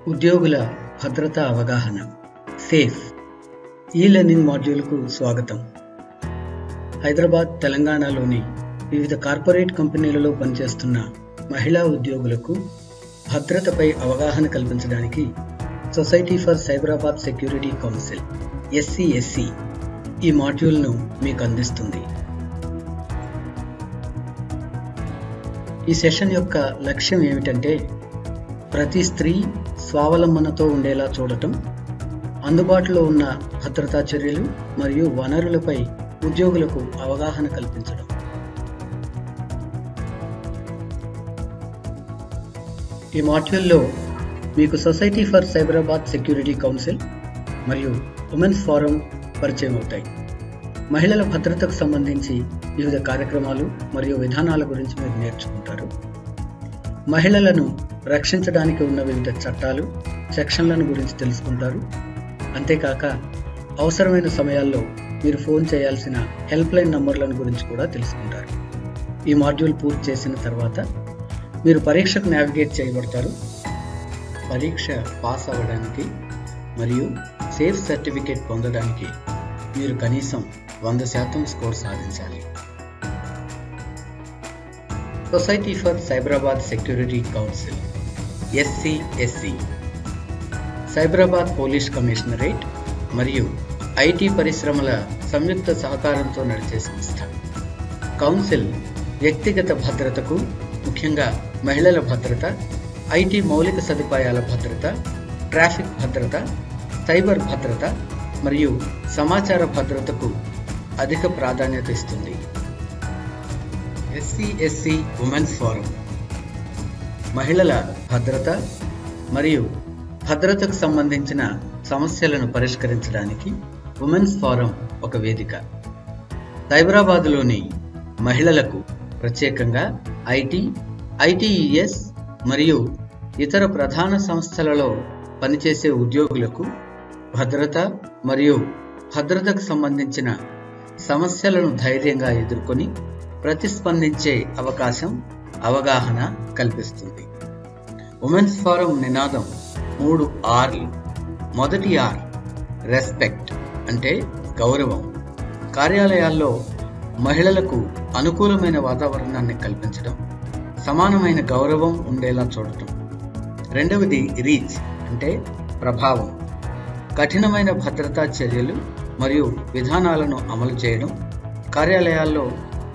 ఉద్యోగుల భద్రతా అవగాహన సేఫ్ ఈ-లెర్నింగ్ మాడ్యూల్కు స్వాగతం. హైదరాబాద్, తెలంగాణలోని వివిధ కార్పొరేట్ కంపెనీలలో పనిచేస్తున్న మహిళా ఉద్యోగులకు భద్రతపై అవగాహన కల్పించడానికి society for Cyberabad security council SCSC ఈ మాడ్యూల్ను మీకు అందిస్తుంది. ఈ సెషన్ యొక్క లక్ష్యం ఏమిటంటే ప్రతి స్త్రీ స్వావలంబనతో ఉండేలా చూడటం, అందుబాటులో ఉన్న భద్రతా చర్యలు మరియు వనరులపై ఉద్యోగులకు అవగాహన కల్పించడం. ఈ మాడ్యూల్లో మీకు society for Cyberabad security council మరియు ఉమెన్స్ ఫోరం పరిచయం అవుతాయి. మహిళల భద్రతకు సంబంధించి వివిధ కార్యక్రమాలు మరియు విధానాల గురించి మీరు నేర్చుకుంటారు. మహిళలను రక్షించడానికి ఉన్న వివిధ చట్టాలు, సెక్షన్లను గురించి తెలుసుకుంటారు. అంతేకాక అవసరమైన సమయాల్లో మీరు ఫోన్ చేయాల్సిన హెల్ప్ లైన్ నంబర్లను గురించి కూడా తెలుసుకుంటారు. ఈ మాడ్యూల్ పూర్తి చేసిన తర్వాత మీరు పరీక్షకు నావిగేట్ చేయబడతారు. పరీక్ష పాస్ అవ్వడానికి మరియు సేఫ్ సర్టిఫికేట్ పొందడానికి మీరు కనీసం 100% స్కోర్ సాధించాలి. Society for Cyberabad security council SCSC Cyberabad police commissionerate మరియు IT పరిశ్రమల సంయుక్త సహకారంతో నడిచే సంస్థ. కౌన్సిల్ వ్యక్తిగత భద్రతకు, ముఖ్యంగా మహిళల భద్రత, IT మౌలిక సదుపాయాల భద్రత, ట్రాఫిక్ భద్రత, సైబర్ భద్రత మరియు సమాచార భద్రతకు అధిక ప్రాధాన్యత ఇస్తుంది. SCSC ఉమెన్స్ ఫోరం మహిళల భద్రత మరియు భద్రతకు సంబంధించిన సమస్యలను పరిష్కరించడానికి ఉమెన్స్ ఫోరం ఒక వేదిక. సైబరాబాద్లోని మహిళలకు, ప్రత్యేకంగా ITES మరియు ఇతర ప్రధాన సంస్థలలో పనిచేసే ఉద్యోగులకు భద్రత మరియు భద్రతకు సంబంధించిన సమస్యలను ధైర్యంగా ఎదుర్కొని ప్రతిస్పందించే అవగాహన కల్పిస్తుంది. ఉమెన్స్ ఫోరం నినాదం 3 Rలు. మొదటి R రెస్పెక్ట్, అంటే గౌరవం. కార్యాలయాల్లో మహిళలకు అనుకూలమైన వాతావరణాన్ని కల్పించడం, సమానమైన గౌరవం ఉండేలా చూడటం. రెండవది రీచ్, అంటే ప్రభావం. కఠినమైన భద్రతా చర్యలు మరియు విధానాలను అమలు చేయడం, కార్యాలయాల్లో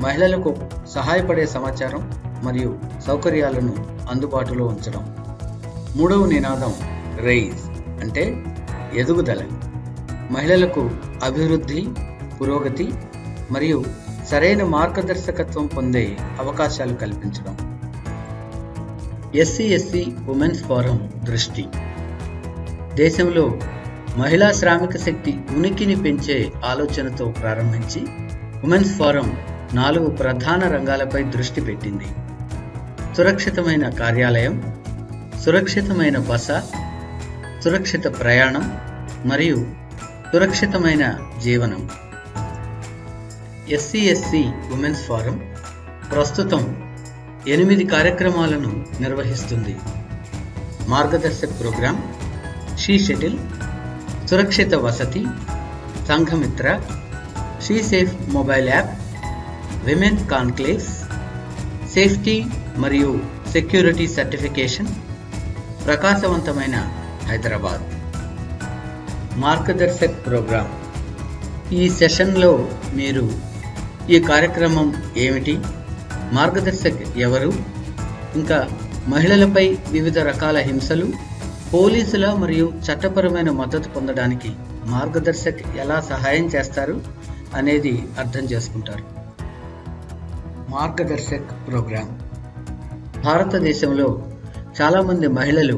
మహిళలకు సహాయపడే సమాచారం మరియు సౌకర్యాలను అందుబాటులో ఉంచడం. మూడవ నినాదం రైజ్, అంటే ఎదుగుదల. మహిళలకు అభివృద్ధి, పురోగతి మరియు సరైన మార్గదర్శకత్వం పొందే అవకాశాలు కల్పించడం. SCSC ఉమెన్స్ ఫోరం దృష్టి దేశంలో మహిళా శ్రామిక శక్తి ఉనికిని పెంచే ఆలోచనతో ప్రారంభించి ఉమెన్స్ ఫోరం 4 ప్రధాన రంగాలపై దృష్టి పెట్టింది. సురక్షితమైన కార్యాలయం, సురక్షితమైన బస, సురక్షిత ప్రయాణం మరియు సురక్షితమైన జీవనం. SCSC ఉమెన్స్ ఫోరం ప్రస్తుతం 8 కార్యక్రమాలను నిర్వహిస్తుంది. మార్గదర్శక్ ప్రోగ్రాం, షీ షటిల్, సురక్షిత వసతి, Sanghamitra, she safe mobile app, women conclaves, safety మరియు సెక్యూరిటీ సర్టిఫికేషన్, ప్రకాశవంతమైన హైదరాబాద్. మార్గదర్శక్ ప్రోగ్రాం. ఈ సెషన్లో మీరు ఈ కార్యక్రమం ఏమిటి, మార్గదర్శక్ ఎవరు, ఇంకా మహిళలపై వివిధ రకాల హింసలు, పోలీసుల మరియు చట్టపరమైన మద్దతు పొందడానికి మార్గదర్శక్ ఎలా సహాయం చేస్తారు అనేది అర్థం చేసుకుంటారు. మార్గదర్శక్ ప్రోగ్రాం. భారతదేశంలో చాలామంది మహిళలు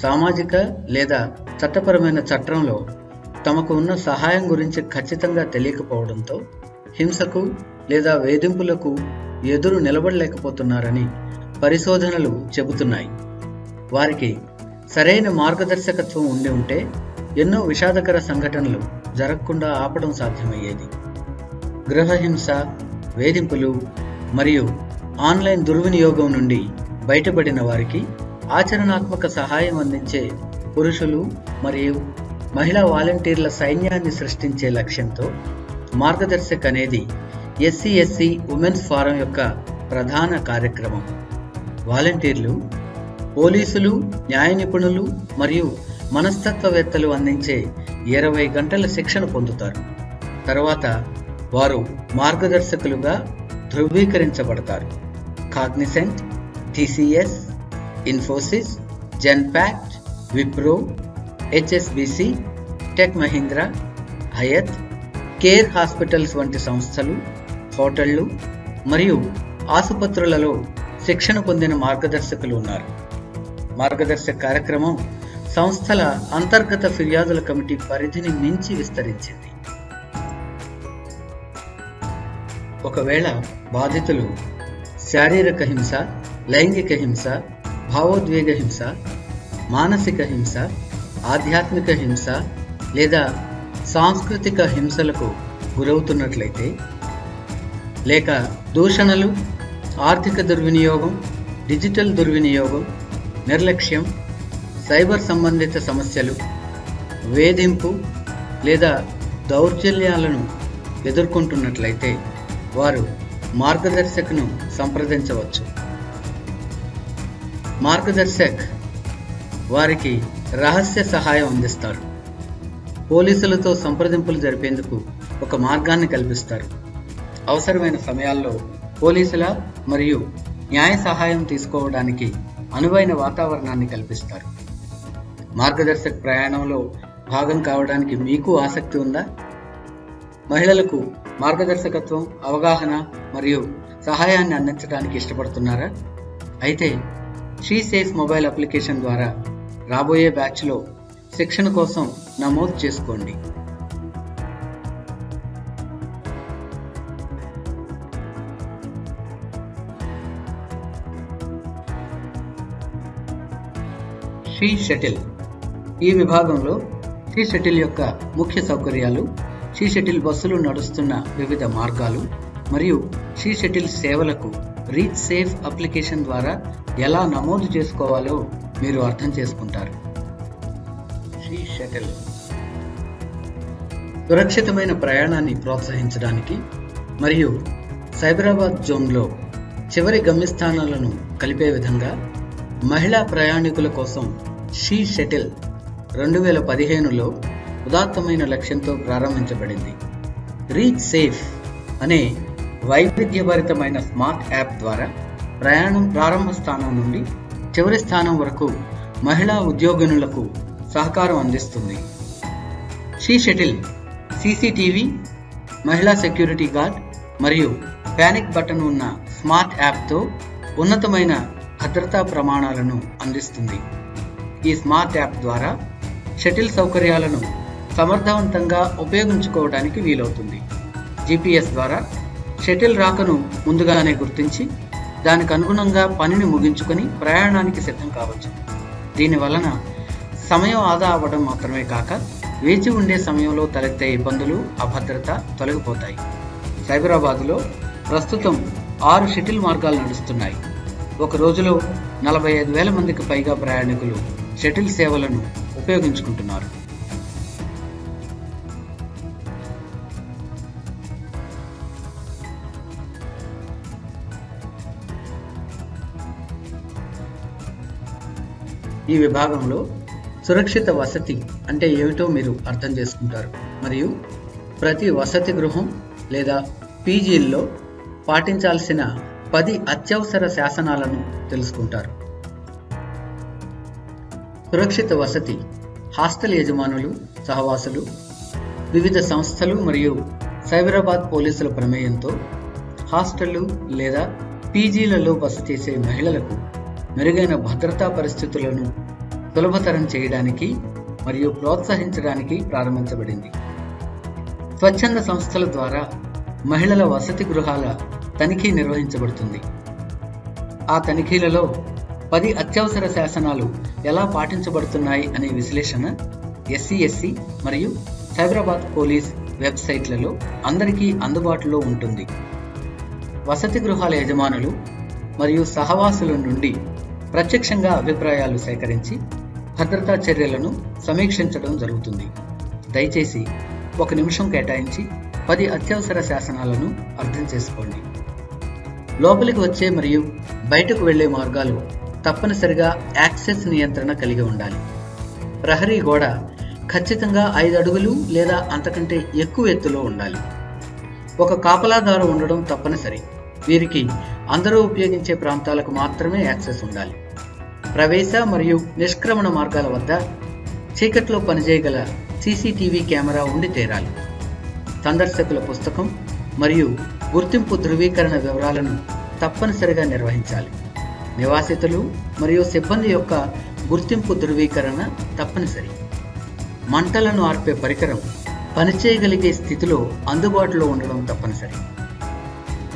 సామాజిక లేదా చట్టపరమైన చట్రంలో తమకు ఉన్న సహాయం గురించి ఖచ్చితంగా తెలియకపోవడంతో హింసకు లేదా వేధింపులకు ఎదురు నిలబడలేకపోతున్నారని పరిశోధనలు చెబుతున్నాయి. వారికి సరైన మార్గదర్శకత్వం ఉంటే ఎన్నో విషాదకర సంఘటనలు జరగకుండా ఆపడం సాధ్యమయ్యేది. గృహహింస, వేధింపులు మరియు ఆన్లైన్ దుర్వినియోగం నుండి బయటపడిన వారికి ఆచరణాత్మక సహాయం అందించే పురుషులు మరియు మహిళా వాలంటీర్ల సైన్యాన్ని సృష్టించే లక్ష్యంతో మార్గదర్శక్ అనేది SC/SC ఉమెన్స్ ఫోరం యొక్క ప్రధాన కార్యక్రమం. వాలంటీర్లు పోలీసులు, న్యాయ నిపుణులు మరియు మనస్తత్వవేత్తలు అందించే 20 గంటల శిక్షణ పొందుతారు. తర్వాత వారు మార్గదర్శకులుగా ధృవీకరించబడతారు. Cognizant, TCS, Infosys, Genpact, Wipro, HSBC, tech Mahindra, Hyatt, care hospitals వంటి సంస్థలు, హోటళ్లు మరియు ఆసుపత్రులలో శిక్షణ పొందిన మార్గదర్శకులు ఉన్నారు. మార్గదర్శక కార్యక్రమం సంస్థల అంతర్గత ఫిర్యాదుల కమిటీ పరిధిని మించి విస్తరించింది. ఒకవేళ బాధితులు శారీరక హింస, లైంగిక హింస, భావోద్వేగ హింస, మానసిక హింస, ఆధ్యాత్మిక హింస లేదా సాంస్కృతిక హింసలకు గురవుతున్నట్లయితే, లేక దూషణలు, ఆర్థిక దుర్వినియోగం, డిజిటల్ దుర్వినియోగం, నిర్లక్ష్యం, సైబర్ సంబంధిత సమస్యలు, వేధింపు లేదా దౌర్జన్యాలను ఎదుర్కొంటున్నట్లయితే వారు మార్గదర్శక్ను సంప్రదించవచ్చు. మార్గదర్శక్ వారికి రహస్య సహాయం అందిస్తారు. పోలీసులతో సంప్రదింపులు జరిపేందుకు ఒక మార్గాన్ని కల్పిస్తారు. అవసరమైన సమయాల్లో పోలీసుల మరియు న్యాయ సహాయం తీసుకోవడానికి అనువైన వాతావరణాన్ని కల్పిస్తారు. మార్గదర్శక్ ప్రయాణంలో భాగం కావడానికి మీకు ఆసక్తి ఉందా? మహిళలకు మార్గదర్శకత్వం, అవగాహన మరియు సహాయాన్ని అందించడానికి ఇష్టపడుతున్నారా? అయితే షీసేఫ్ మొబైల్ అప్లికేషన్ ద్వారా రాబోయే బ్యాచ్లో శిక్షణ కోసం నమోదు చేసుకోండి. She shuttle. ఈ విభాగంలో షీ షటిల్ యొక్క ముఖ్య సౌకర్యాలు, షీ షటిల్ బస్సులు నడుస్తున్న వివిధ మార్గాలు మరియు షీ షటిల్ సేవలకు రీచ్ సేఫ్ అప్లికేషన్ ద్వారా ఎలా నమోదు చేసుకోవాలో మీరు అర్థం చేసుకుంటారు. షీ షటిల్ సురక్షితమైన ప్రయాణాన్ని ప్రోత్సహించడానికి మరియు సైబరాబాద్ జోన్లో చివరి గమ్యస్థానాలను కలిపే విధంగా మహిళా ప్రయాణికుల కోసం షీ షటిల్ 2015లో ఉదాత్తమైన లక్ష్యంతో ప్రారంభించబడింది. రీచ్ సేఫ్ అనే వైవిధ్యభరితమైన స్మార్ట్ యాప్ ద్వారా ప్రయాణం ప్రారంభ స్థానం నుండి చివరి స్థానం వరకు మహిళా ఉద్యోగినులకు సహకారం అందిస్తుంది. షీ షటిల్ CCTV, మహిళా సెక్యూరిటీ గార్డ్ మరియు పానిక్ బటన్ ఉన్న స్మార్ట్ యాప్తో ఉన్నతమైన భద్రతా ప్రమాణాలను అందిస్తుంది. ఈ స్మార్ట్ యాప్ ద్వారా షటిల్ సౌకర్యాలను సమర్థవంతంగా ఉపయోగించుకోవడానికి వీలవుతుంది. GPS ద్వారా షటిల్ రాకను ముందుగానే గుర్తించి దానికి అనుగుణంగా పనిని ముగించుకొని ప్రయాణానికి సిద్ధం కావచ్చు. దీని వలన సమయం ఆదా అవ్వడం మాత్రమే కాక వేచి ఉండే సమయంలో తలెత్తే ఇబ్బందులు, అభద్రత తొలగిపోతాయి. సైబరాబాద్లో ప్రస్తుతం 6 షటిల్ మార్గాలు నడుస్తున్నాయి. ఒక రోజులో 45,000 మందికి పైగా ప్రయాణికులు షటిల్ సేవలను ఉపయోగించుకుంటున్నారు. ఈ విభాగంలో సురక్షిత వసతి అంటే ఏమిటో మీరు అర్థం చేసుకుంటారు మరియు ప్రతి వసతి గృహం లేదా పీజీల్లో పాటించాల్సిన 10 అత్యవసర శాసనాలను తెలుసుకుంటారు. సురక్షిత వసతి హాస్టల్ యజమానులు, సహవాసులు, వివిధ సంస్థలు మరియు సైబరాబాద్ పోలీసుల ప్రమేయంతో హాస్టళ్లు లేదా పీజీలలో బస చేసే మహిళలకు మెరుగైన భద్రతా పరిస్థితులను సులభతరం చేయడానికి మరియు ప్రోత్సహించడానికి ప్రారంభించబడింది. స్వచ్ఛంద సంస్థల ద్వారా మహిళల వసతి గృహాల తనిఖీ నిర్వహించబడుతుంది. ఆ తనిఖీలలో 10 అత్యవసర శాసనాలు ఎలా పాటించబడుతున్నాయి అనే విశ్లేషణ SC/SC మరియు సైబరాబాద్ పోలీస్ వెబ్సైట్లలో అందరికీ అందుబాటులో ఉంటుంది. వసతి గృహాల యజమానులు మరియు సహవాసుల నుండి ప్రత్యక్షంగా అభిప్రాయాలు సేకరించి భద్రతా చర్యలను సమీక్షించడం జరుగుతుంది. దయచేసి 1 నిమిషం కేటాయించి 10 అత్యవసర శాసనాలను అర్థం చేసుకోండి. లోపలికి వచ్చే మరియు బయటకు వెళ్లే మార్గాలు తప్పనిసరిగా యాక్సెస్ నియంత్రణ కలిగి ఉండాలి. ప్రహరీ గోడ ఖచ్చితంగా 5 అడుగులు లేదా అంతకంటే ఎక్కువ ఎత్తులో ఉండాలి. ఒక కాపలాదారు ఉండడం తప్పనిసరి. వీరికి అందరూ ఉపయోగించే ప్రాంతాలకు మాత్రమే యాక్సెస్ ఉండాలి. ప్రవేశ మరియు నిష్క్రమణ మార్గాల వద్ద చీకట్లో పనిచేయగల సీసీటీవీ కెమెరా ఉండి తీరాలి. సందర్శకుల పుస్తకం మరియు గుర్తింపు ధృవీకరణ వివరాలను తప్పనిసరిగా నిర్వహించాలి. నివాసితులు మరియు సిబ్బంది యొక్క గుర్తింపు ధృవీకరణ తప్పనిసరి. మంటలను ఆర్పే పరికరం పనిచేయగలిగే స్థితిలో అందుబాటులో ఉండడం తప్పనిసరి.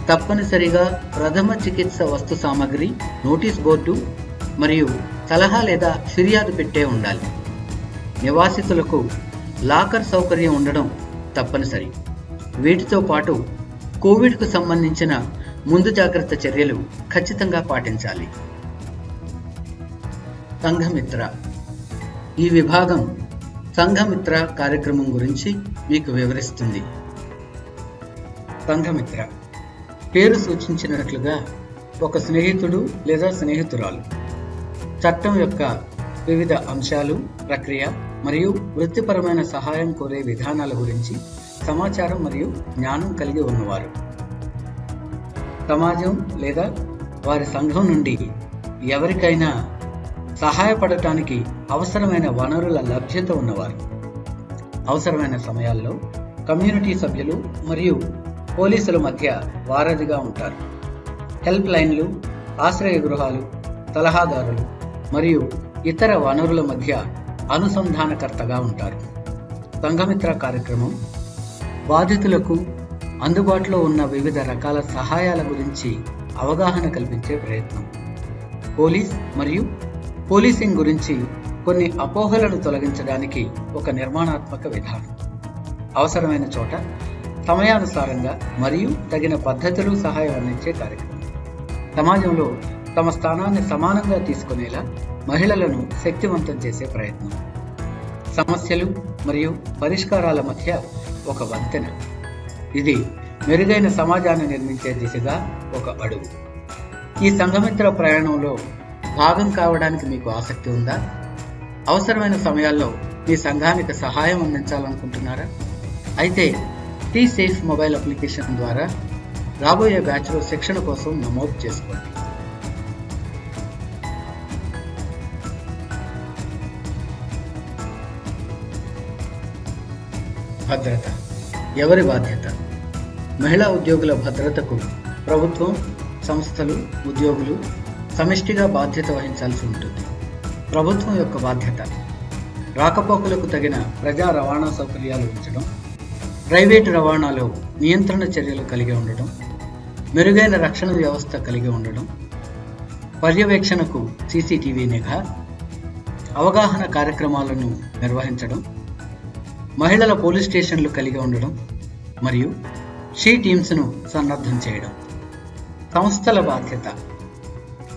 తప్పనిసరిగా ప్రథమ చికిత్స వస్తు సామగ్రి, నోటీస్ బోర్డు మరియు సలహా లేదా ఫిర్యాదు పెట్టే ఉండాలి. నివాసితులకు లాకర్ సౌకర్యం ఉండడం తప్పనిసరి. వీటితో పాటు కోవిడ్కు సంబంధించిన ముందు జాగ్రత్త చర్యలు ఖచ్చితంగా పాటించాలి. సంఘమిత్ర. ఈ విభాగం సంఘమిత్ర కార్యక్రమం గురించి మీకు వివరిస్తుంది. సంఘమిత్ర పేరు సూచించినట్లుగా ఒక స్నేహితుడు లేదా స్నేహితురాలు చట్టం యొక్క వివిధ అంశాలు, ప్రక్రియ మరియు వృత్తిపరమైన సహాయం కోరే విధానాల గురించి సమాచారం మరియు జ్ఞానం కలిగి ఉన్నవారు. సమాజం లేదా వారి సంఘం నుండి ఎవరికైనా సహాయపడటానికి అవసరమైన వనరుల లభ్యత ఉన్నవారు. అవసరమైన సమయాల్లో కమ్యూనిటీ సభ్యులు మరియు పోలీసుల మధ్య వారధిగా ఉంటారు. హెల్ప్ లైన్లు, ఆశ్రయ గృహాలు, సలహాదారులు మరియు ఇతర వనరుల మధ్య అనుసంధానకర్తగా ఉంటారు. సంఘమిత్ర కార్యక్రమం బాధితులకు అందుబాటులో ఉన్న వివిధ రకాల సహాయాల గురించి అవగాహన కల్పించే ప్రయత్నం. పోలీస్ మరియు పోలీసింగ్ గురించి కొన్ని అపోహలను తొలగించడానికి ఒక నిర్మాణాత్మక విధానం. అవసరమైన చోట సమయానుసారంగా మరియు తగిన పద్ధతులు సహాయం అందించే కార్యక్రమం. సమాజంలో తమ స్థానాన్ని సమానంగా తీసుకునేలా మహిళలను శక్తివంతం చేసే ప్రయత్నం. సమస్యలు మరియు పరిష్కారాల మధ్య ఒక వంతెన. ఇది మెరుగైన సమాజాన్ని నిర్మించే దిశగా ఒక అడుగు. ఈ సంఘమిత్ర ప్రయాణంలో భాగం కావడానికి మీకు ఆసక్తి ఉందా? అవసరమైన సమయాల్లో మీ సంఘానికి సహాయం అందించాలనుకుంటున్నారా? అయితే టీ సేఫ్ మొబైల్ అప్లికేషన్ ద్వారా రాబోయే బ్యాచ్లో శిక్షణ కోసం నమోదు చేసుకోండి. భద్రత ఎవరి బాధ్యత? మహిళా ఉద్యోగుల భద్రతకు ప్రభుత్వం, సంస్థలు, ఉద్యోగులు సమిష్టిగా బాధ్యత వహించాల్సి ఉంటుంది. ప్రభుత్వం యొక్క బాధ్యత రాకపోకలకు తగిన ప్రజా రవాణా సౌకర్యాలు ఉంచడం, ప్రైవేటు రవాణాలో నియంత్రణ చర్యలు కలిగి ఉండడం, మెరుగైన రక్షణ వ్యవస్థ కలిగి ఉండడం, పర్యవేక్షణకు సీసీటీవీ నిఘా, అవగాహన కార్యక్రమాలను నిర్వహించడం, మహిళల పోలీస్ స్టేషన్లు కలిగి ఉండడం మరియు షీ టీమ్స్ను సన్నద్ధం చేయడం. సంస్థల బాధ్యత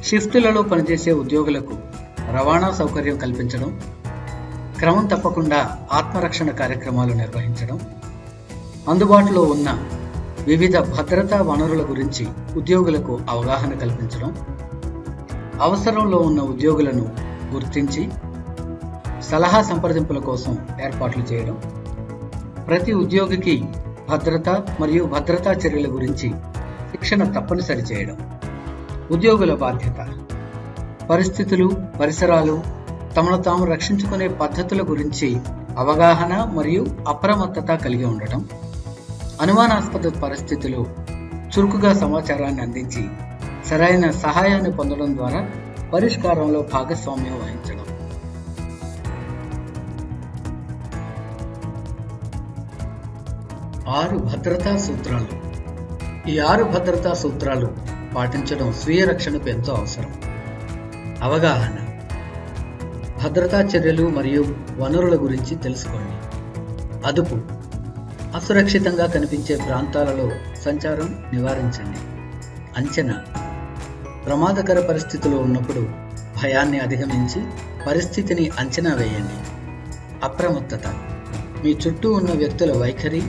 షిఫ్టులలో పనిచేసే ఉద్యోగులకు రవాణా సౌకర్యం కల్పించడం, క్రమం తప్పకుండా ఆత్మరక్షణ కార్యక్రమాలు నిర్వహించడం, అందుబాటులో ఉన్న వివిధ భద్రతా వనరుల గురించి ఉద్యోగులకు అవగాహన కల్పించడం, అవసరంలో ఉన్న ఉద్యోగులను గుర్తించి సలహా సంప్రదింపుల కోసం ఏర్పాట్లు చేయడం, ప్రతి ఉద్యోగికి భద్రత మరియు భద్రతా చర్యల గురించి శిక్షణ తప్పనిసరి చేయడం. ఉద్యోగుల బాధ్యత పరిస్థితులు, పరిసరాలు, తమను తాము రక్షించుకునే పద్ధతుల గురించి అవగాహన మరియు అప్రమత్తత కలిగి ఉండటం, అనుమానాస్పద పరిస్థితులు చురుకుగా సమాచారాన్ని అందించి సరైన సహాయాన్ని పొందడం ద్వారా పరిష్కారంలో భాగస్వామ్యం వహించడం. ఆరు భద్రతా సూత్రాలు. ఈ 6 భద్రతా సూత్రాలు పాటించడం స్వీయ రక్షణకు ఎంతో అవసరం. అవగాహన భద్రతా చర్యలు మరియు వనరుల గురించి తెలుసుకోండి. అదుపు అసురక్షితంగా కనిపించే ప్రాంతాలలో సంచారం నివారించండి. అంచనా ప్రమాదకర పరిస్థితులు ఉన్నప్పుడు భయాన్ని అధిగమించి పరిస్థితిని అంచనా వేయండి. అప్రమత్తత. మీ చుట్టూ ఉన్న వ్యక్తుల వైఖరి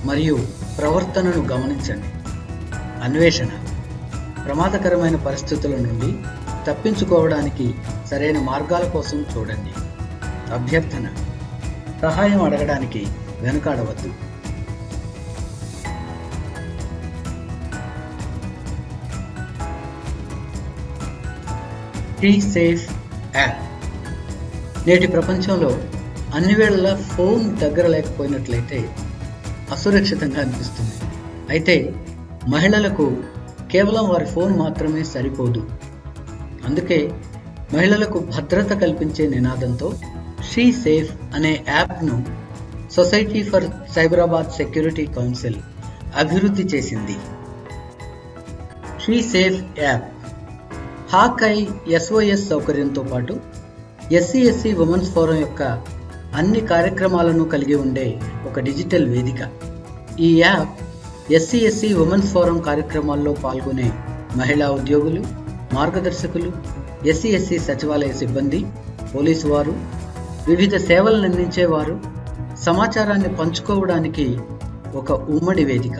మరియు ప్రవర్తనను గమనించండి. అన్వేషణ. ప్రమాదకరమైన పరిస్థితుల నుండి తప్పించుకోవడానికి సరైన మార్గాల కోసం చూడండి. అభ్యర్థన. సహాయం అడగడానికి వెనుకాడవద్దు. Be safe app. నేటి ప్రపంచంలో అన్ని వేళలా ఫోన్ దగ్గర లేకపోయినట్లయితే అసురక్షితంగా అనిపిస్తుంది. అయితే మహిళలకు కేవలం వారి ఫోన్ మాత్రమే సరిపోదు. అందుకే మహిళలకు భద్రత కల్పించే నినాదంతో షీ సేఫ్ అనే యాప్ను society for Cyberabad security council అభివృద్ధి చేసింది. She safe app hack-I SOS సౌకర్యంతో పాటు SC/SC ఉమెన్స్ ఫోరం యొక్క అన్ని కార్యక్రమాలను కలిగి ఉండే ఒక డిజిటల్ వేదిక. ఈ యాప్ SC/SC ఉమెన్స్ ఫోరం కార్యక్రమాల్లో పాల్గొనే మహిళా ఉద్యోగులు, మార్గదర్శకులు, SC/SC సచివాలయ సిబ్బంది, పోలీసు వారు, వివిధ సేవలను అందించేవారు సమాచారాన్ని పంచుకోవడానికి ఒక ఉమ్మడి వేదిక.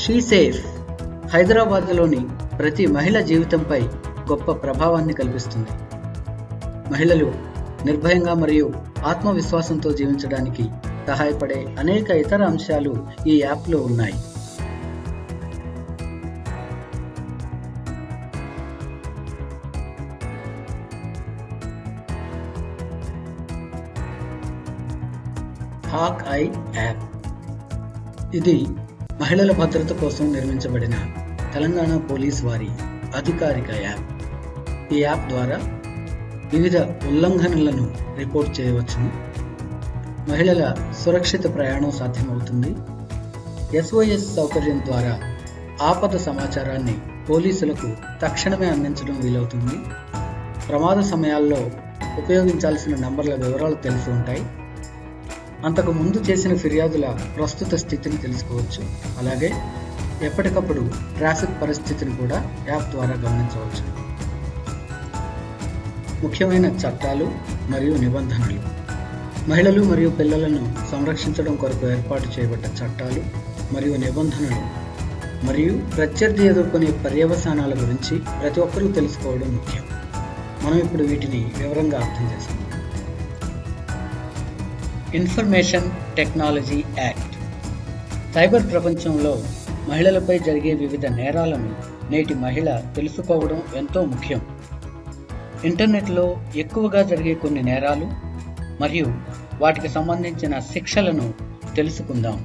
షీ సేఫ్ హైదరాబాద్లోని ప్రతి మహిళ జీవితంపై గొప్ప ప్రభావాన్ని కల్పిస్తుంది. మహిళలు నిర్భయంగా మరియు ఆత్మవిశ్వాసంతో జీవించడానికి సహాయపడే అనేక ఇతర అంశాలు ఈ యాప్లో ఉన్నాయి. Hack-I app. ఇది మహిళల భద్రత కోసం నిర్మించబడిన తెలంగాణ పోలీస్ వారి అధికారిక యాప్. ఈ యాప్ ద్వారా వివిధ ఉల్లంఘనలను రిపోర్ట్ చేయవచ్చును. మహిళల సురక్షిత ప్రయాణం సాధ్యమవుతుంది. SOS సౌకర్యం ద్వారా ఆపద సమాచారాన్ని పోలీసులకు తక్షణమే అందించడం వీలవుతుంది. ప్రమాద సమయాల్లో ఉపయోగించాల్సిన నంబర్ల వివరాలు తెలిసి ఉంటాయి. అంతకు ముందు చేసిన ఫిర్యాదుల ప్రస్తుత స్థితిని తెలుసుకోవచ్చు. అలాగే ఎప్పటికప్పుడు ట్రాఫిక్ పరిస్థితిని కూడా యాప్ ద్వారా గమనించవచ్చు. ముఖ్యమైన చట్టాలు మరియు నిబంధనలు. మహిళలు మరియు పిల్లలను సంరక్షించడం కొరకు ఏర్పాటు చేయబడ్డ చట్టాలు మరియు నిబంధనలు మరియు ప్రత్యర్థి ఎదుర్కొనే పర్యవసానాల గురించి ప్రతి ఒక్కరూ తెలుసుకోవడం ముఖ్యం. మనం ఇప్పుడు వీటిని వివరంగా అర్థం చేసుకుందాం. Information technology act. సైబర్ ప్రపంచంలో మహిళలపై జరిగే వివిధ నేరాలను నేటి మహిళ తెలుసుకోవడం ఎంతో ముఖ్యం. ఇంటర్నెట్లో ఎక్కువగా జరిగే కొన్ని నేరాలు మరియు వాటికి సంబంధించిన శిక్షలను తెలుసుకుందాం.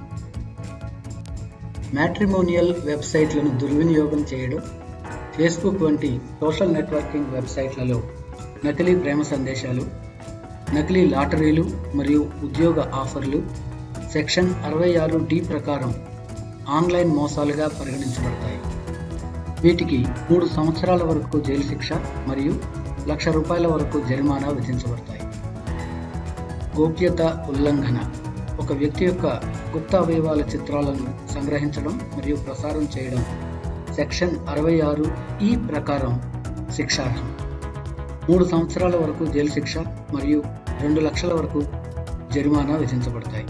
మ్యాట్రిమోనియల్ వెబ్సైట్లను దుర్వినియోగం చేయడం. ఫేస్బుక్ వంటి సోషల్ నెట్వర్కింగ్ వెబ్సైట్లలో నకిలీ ప్రేమ సందేశాలు, నకిలీ లాటరీలు మరియు ఉద్యోగ ఆఫర్లు సెక్షన్ 66D ప్రకారం ఆన్లైన్ మోసాలుగా పరిగణించబడతాయి. వీటికి 3 సంవత్సరాల వరకు జైలు శిక్ష మరియు ₹1,00,000 వరకు జరిమానా విధించబడతాయి. గోప్యత ఉల్లంఘన. ఒక వ్యక్తి యొక్క గుప్త అవయవాల చిత్రాలను సంగ్రహించడం మరియు ప్రసారం చేయడం సెక్షన్ 66E ప్రకారం శిక్షార్హం. 3 సంవత్సరాల వరకు జైలు శిక్ష మరియు ₹2,00,000 వరకు జరిమానా విధించబడతాయి.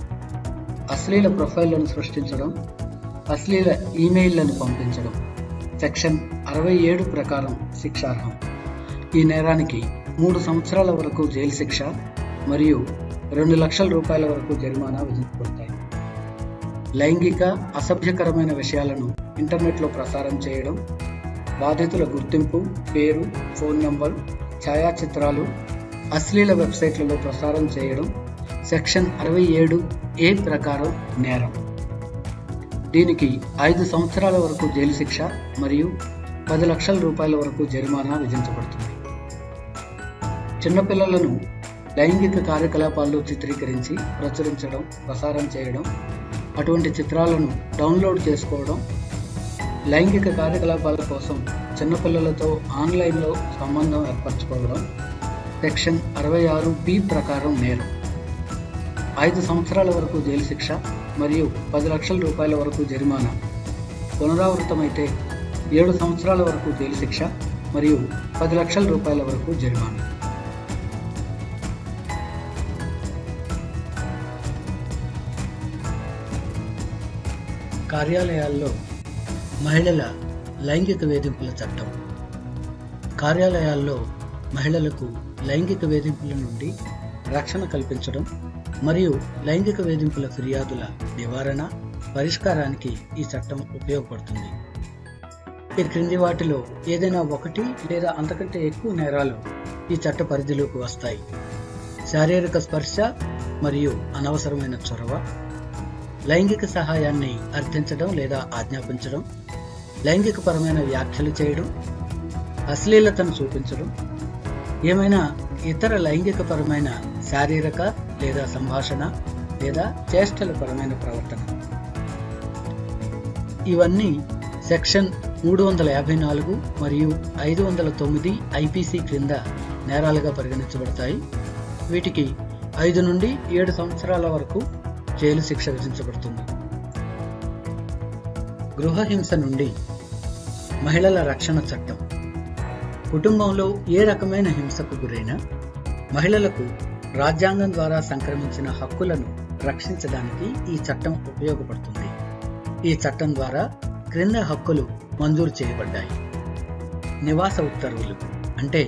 అశ్లీల ప్రొఫైళ్లను సృష్టించడం, అశ్లీల ఈమెయిల్లను పంపించడం సెక్షన్ 67 ప్రకారం శిక్షార్హం. ఈ నేరానికి 3 సంవత్సరాల వరకు జైలు శిక్ష మరియు ₹2,00,000 వరకు జరిమానా విధించబడతాయి. లైంగిక అసభ్యకరమైన విషయాలను ఇంటర్నెట్లో ప్రసారం చేయడం, బాధితుల గుర్తింపు, పేరు, ఫోన్ నంబర్, ఛాయాచిత్రాలు అశ్లీల వెబ్సైట్లలో ప్రసారం చేయడం సెక్షన్ 67A ప్రకారం నేరం. దీనికి 5 సంవత్సరాల వరకు జైలు శిక్ష మరియు ₹10,00,000 వరకు జరిమానా విధించబడుతుంది. చిన్నపిల్లలను లైంగిక కార్యకలాపాల్లో చిత్రీకరించి ప్రచురించడం, ప్రసారం చేయడం, అటువంటి చిత్రాలను డౌన్లోడ్ చేసుకోవడం, లైంగిక కార్యకలాపాల కోసం చిన్నపిల్లలతో ఆన్లైన్లో సంబంధం ఏర్పరచుకోవడం సెక్షన్ 66B ప్రకారం నేరం. 5 సంవత్సరాల వరకు జైలు శిక్ష మరియు ₹10,00,000 వరకు జరిమానా. పునరావృతమైతే 7 సంవత్సరాల వరకు జైలు శిక్ష మరియు ₹10,00,000 వరకు జరిమానా. కార్యాలయాల్లో మహిళల లైంగిక వేధింపుల చట్టం. కార్యాలయాల్లో మహిళలకు లైంగిక వేధింపుల నుండి రక్షణ కల్పించడం మరియు లైంగిక వేధింపుల ఫిర్యాదుల నివారణ, పరిష్కారానికి ఈ చట్టం ఉపయోగపడుతుంది. ఈ క్రింది వాటిలో ఏదైనా ఒకటి లేదా అంతకంటే ఎక్కువ నేరాలు ఈ చట్ట పరిధిలోకి వస్తాయి. శారీరక స్పర్శ మరియు అనవసరమైన చొరవ, లైంగిక సహాయాన్ని అర్థించడం లేదా ఆజ్ఞాపించడం, లైంగిక పరమైన వ్యాఖ్యలు చేయడం, అశ్లీలతను చూపించడం, ఏమైనా ఇతర లైంగిక పరమైన శారీరక లేదా సంభాషణ లేదా చేష్టల పరమైన ప్రవర్తన. ఇవన్నీ సెక్షన్ 354 మరియు 509 ఐపీసీ క్రింద నేరాలుగా పరిగణించబడతాయి. వీటికి 5 నుండి 7 సంవత్సరాల వరకు జైలు శిక్ష విధించబడుతుంది. గృహహింస నుండి మహిళల రక్షణ చట్టం. కుటుంబంలో ఏ రకమైన హింసకు గురైనా మహిళలకు రాజ్యాంగం ద్వారా సంక్రమించిన హక్కులను రక్షించడానికి ఈ చట్టం ఉపయోగపడుతుంది. ఈ చట్టం ద్వారా క్రింద హక్కులు మంజూరు చేయబడ్డాయి. నివాస ఉత్తర్వులు అంటే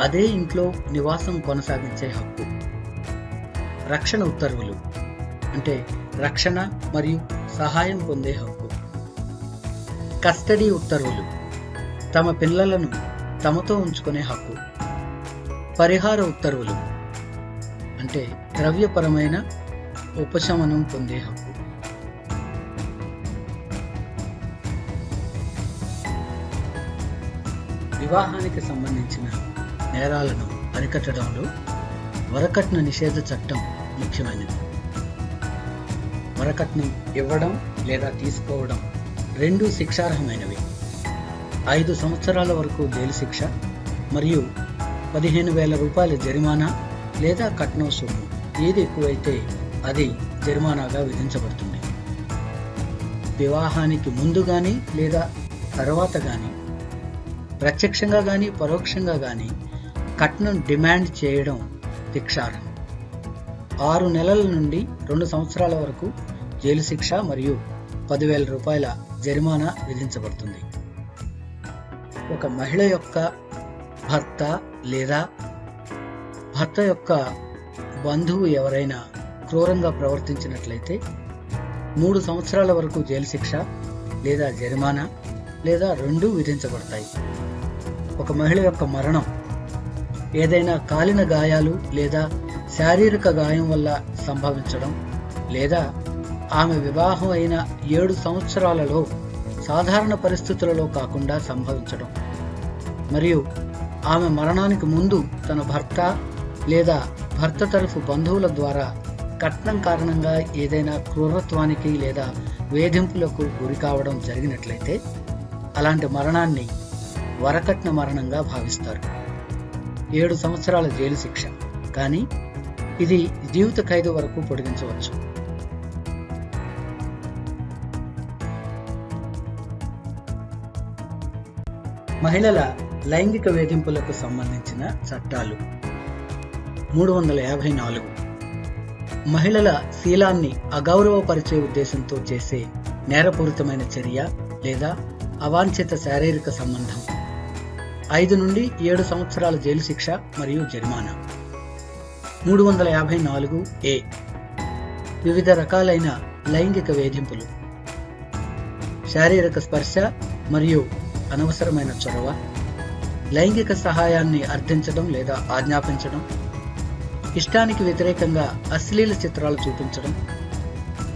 అదే ఇంట్లో నివాసం కొనసాగించే హక్కు. రక్షణ ఉత్తర్వులు అంటే రక్షణ మరియు సహాయం పొందే హక్కు. కస్టడీ ఉత్తర్వులు తమ పిల్లలను తమతో ఉంచుకునే హక్కు. పరిహార ఉత్తర్వులు అంటే ద్రవ్యపరమైన ఉపశమనం పొందే హక్కు. వివాహానికి సంబంధించిన నేరాలను అరికట్టడంలో వరకట్న నిషేధ చట్టం ముఖ్యమైనది. వరకట్నం ఇవ్వడం లేదా తీసుకోవడం రెండూ శిక్షార్హమైనవి. 5 సంవత్సరాల వరకు జైలు శిక్ష మరియు 15,000 రూపాయల జరిమానా లేదా కట్నం సొమ్ము ఏది ఎక్కువైతే అది జరిమానాగా విధించబడుతుంది. వివాహానికి ముందు గాని లేదా తర్వాత గాని ప్రత్యక్షంగా గాని పరోక్షంగా గాని కట్నం డిమాండ్ చేయడం శిక్షార్హం. 6 నెలల నుండి 2 సంవత్సరాల వరకు జైలు శిక్ష మరియు 10,000 రూపాయల జరిమానా విధించబడుతుంది. ఒక మహిళ యొక్క భర్త లేదా భర్త యొక్క బంధువు ఎవరైనా క్రూరంగా ప్రవర్తించినట్లయితే 3 సంవత్సరాల వరకు జైలు శిక్ష లేదా జరిమానా లేదా రెండూ విధించబడతాయి. ఒక మహిళ యొక్క మరణం ఏదైనా కాలిన గాయాలు లేదా శారీరక గాయం వల్ల సంభవించడం లేదా ఆమె వివాహం అయిన 7 సంవత్సరాలలో సాధారణ పరిస్థితులలో కాకుండా సంభవించడం మరియు ఆమె మరణానికి ముందు తన భర్త లేదా భర్త తరఫు బంధువుల ద్వారా కట్నం కారణంగా ఏదైనా క్రూరత్వానికి లేదా వేధింపులకు గురి కావడం జరిగినట్లయితే అలాంటి మరణాన్ని వరకట్న మరణంగా భావిస్తారు. 7 సంవత్సరాల జైలు శిక్ష, కానీ ఇది జీవిత ఖైదు వరకు పొడిగించవచ్చు. మహిళల లైంగిక వేధింపులకు సంబంధించిన చట్టాలు. 354 మహిళల శీలాన్ని అగౌరవపరిచే ఉద్దేశంతో చేసే నేరపూరితమైన చర్య లేదా అవాంఛిత శారీరక సంబంధం 5 నుండి 7 సంవత్సరాల జైలు శిక్ష మరియు జరిమానా. 354A వివిధ రకాలైన లైంగిక వేధింపులు. శారీరక స్పర్శ మరియు అనవసరమైన చొరవ, లైంగిక సహాయాన్ని అర్థించడం లేదా ఆజ్ఞాపించడం, ఇష్టానికి వ్యతిరేకంగా అశ్లీల చిత్రాలు చూపించడం,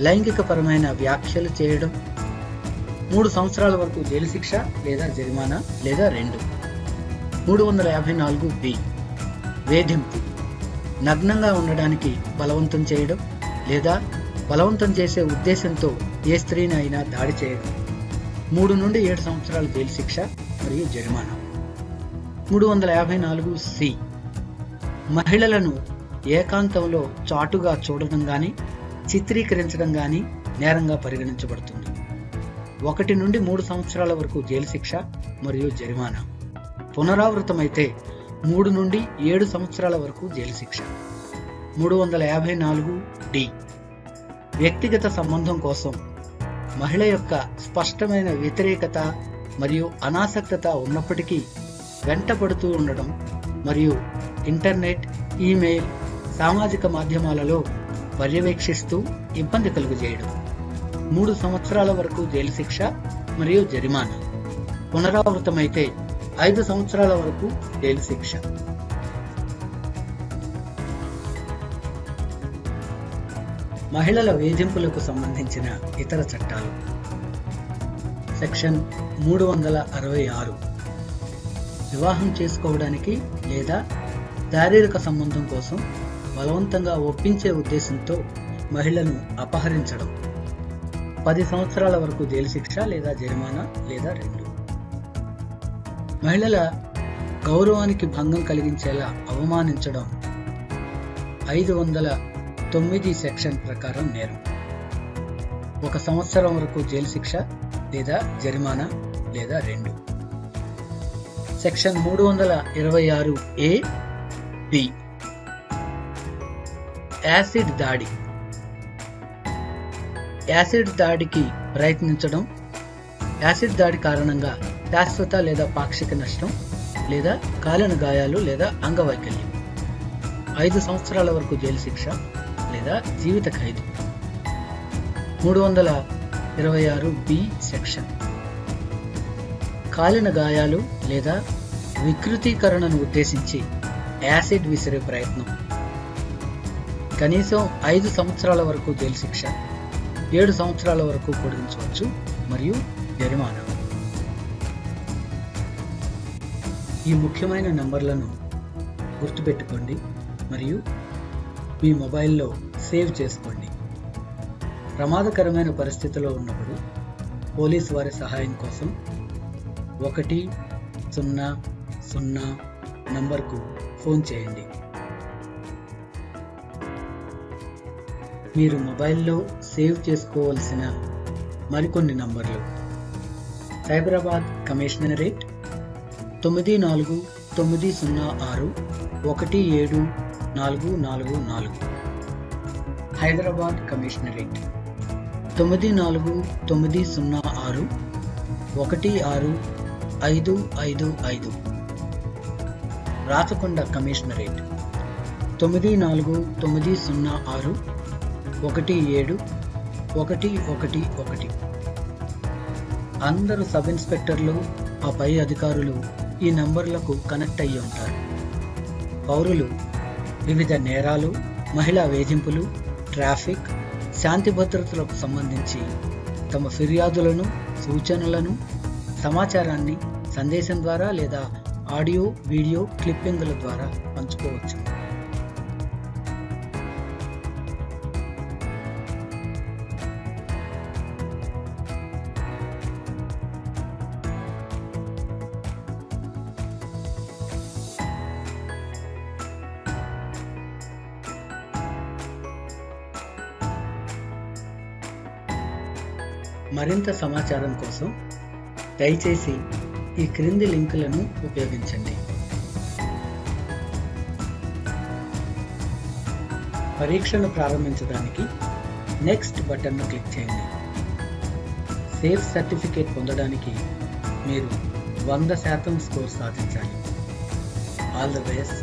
లైంగిక పరమైన వ్యాఖ్యలు చేయడం. 3 సంవత్సరాల వరకు జైలు శిక్ష లేదా జరిమానా లేదా రెండు. 354B వేధింపు నగ్నంగా ఉండడానికి బలవంతం చేయడం లేదా బలవంతం చేసే ఉద్దేశంతో ఏ స్త్రీని అయినా దాడి చేయడం. 3 నుండి 7 సంవత్సరాల జైలు శిక్ష మరియు జరిమానా. 354C మహిళలను ఏకాంతంలో చాటుగా చూడడం గాని చిత్రీకరించడం గాని నేరంగా పరిగణించబడుతుంది. 1 నుండి 3 సంవత్సరాల వరకు జైలు శిక్ష మరియు జరిమానా. పునరావృతమైతే 3 నుండి 7 సంవత్సరాల వరకు జైలు శిక్ష. 354D వ్యక్తిగత సంబంధం కోసం మహిళ యొక్క స్పష్టమైన వ్యతిరేకత మరియు అనాసక్తత ఉన్నప్పటికీ వెంటపడుతూ ఉండడం మరియు ఇంటర్నెట్, ఈమెయిల్, సామాజిక మాధ్యమాలలో పర్యవేక్షిస్తూ ఇబ్బంది కలుగజేయడం. 3 సంవత్సరాల వరకు జైలు శిక్ష మరియు జరిమానా. పునరావృతమైతే 5 సంవత్సరాల వరకు జైలు శిక్ష. మహిళల వేధింపులకు సంబంధించిన ఇతర చట్టాలు. సెక్షన్ 366. వివాహం చేసుకోవడానికి లేదా శారీరక సంబంధం కోసం బలవంతంగా ఒప్పించే ఉద్దేశంతో మహిళను అపహరించడం. 10 సంవత్సరాల వరకు జైలు శిక్ష లేదా జరిమానా లేదా 2. మహిళల గౌరవానికి భంగం కలిగించేలా అవమానించడం 509 సెక్షన్ ప్రకారం నేరం. 1 సంవత్సరం వరకు జైలు శిక్ష లేదా జరిమానా లేదా 2. Section 326A, B. యాసిడ్ దాడి. యాసిడ్ దాడికి ప్రయత్నించడం. యాసిడ్ దాడి కారణంగా శాశ్వత లేదా పాక్షిక నష్టం లేదా కాలిన గాయాలు లేదా అంగవైకల్యం. 5 సంవత్సరాల వరకు జైలు శిక్ష లేదా జీవిత ఖైదు. 326B section. కాలిన గాయాలు లేదా వికృతీకరణను ఉద్దేశించి యాసిడ్ విసిరే ప్రయత్నం. కనీసం 5 సంవత్సరాల వరకు జైలు శిక్ష, 7 సంవత్సరాల వరకు పొడిగించవచ్చు మరియు జరిమానా. ఈ ముఖ్యమైన నంబర్లను గుర్తుపెట్టుకోండి మరియు మీ మొబైల్లో సేవ్ చేసుకోండి. ప్రమాదకరమైన పరిస్థితిలో ఉన్నప్పుడు పోలీసు వారి సహాయం కోసం 100 నంబర్కు ఫోన్ చేయండి. మీరు మొబైల్లో సేవ్ చేసుకోవాల్సిన మరికొన్ని నంబర్లు. Cyberabad commissionerate 9496174444. Hyderabad commissionerate 9490616555. Rachakonda commissionerate 9490617111. అందరు సబ్ ఇన్స్పెక్టర్లు, ఆ పై అధికారులు ఈ నంబర్లకు కనెక్ట్ అయ్యి ఉంటారు. పౌరులు వివిధ నేరాలు, మహిళా వేధింపులు, ట్రాఫిక్, శాంతి భద్రతలకు సంబంధించి తమ ఫిర్యాదులను, సూచనలను, సమాచారాన్ని సందేశం ద్వారా లేదా ఆడియో, వీడియో క్లిప్పింగ్ల ద్వారా పంచుకోవచ్చు. మరింత సమాచారం కోసం దయచేసి ఈ క్రింది లింకులను ఉపయోగించండి. పరీక్షను ప్రారంభించడానికి నెక్స్ట్ బటన్ను క్లిక్ చేయండి. సేఫ్ సర్టిఫికేట్ పొందడానికి మీరు 100% స్కోర్ సాధించాలి. All the best.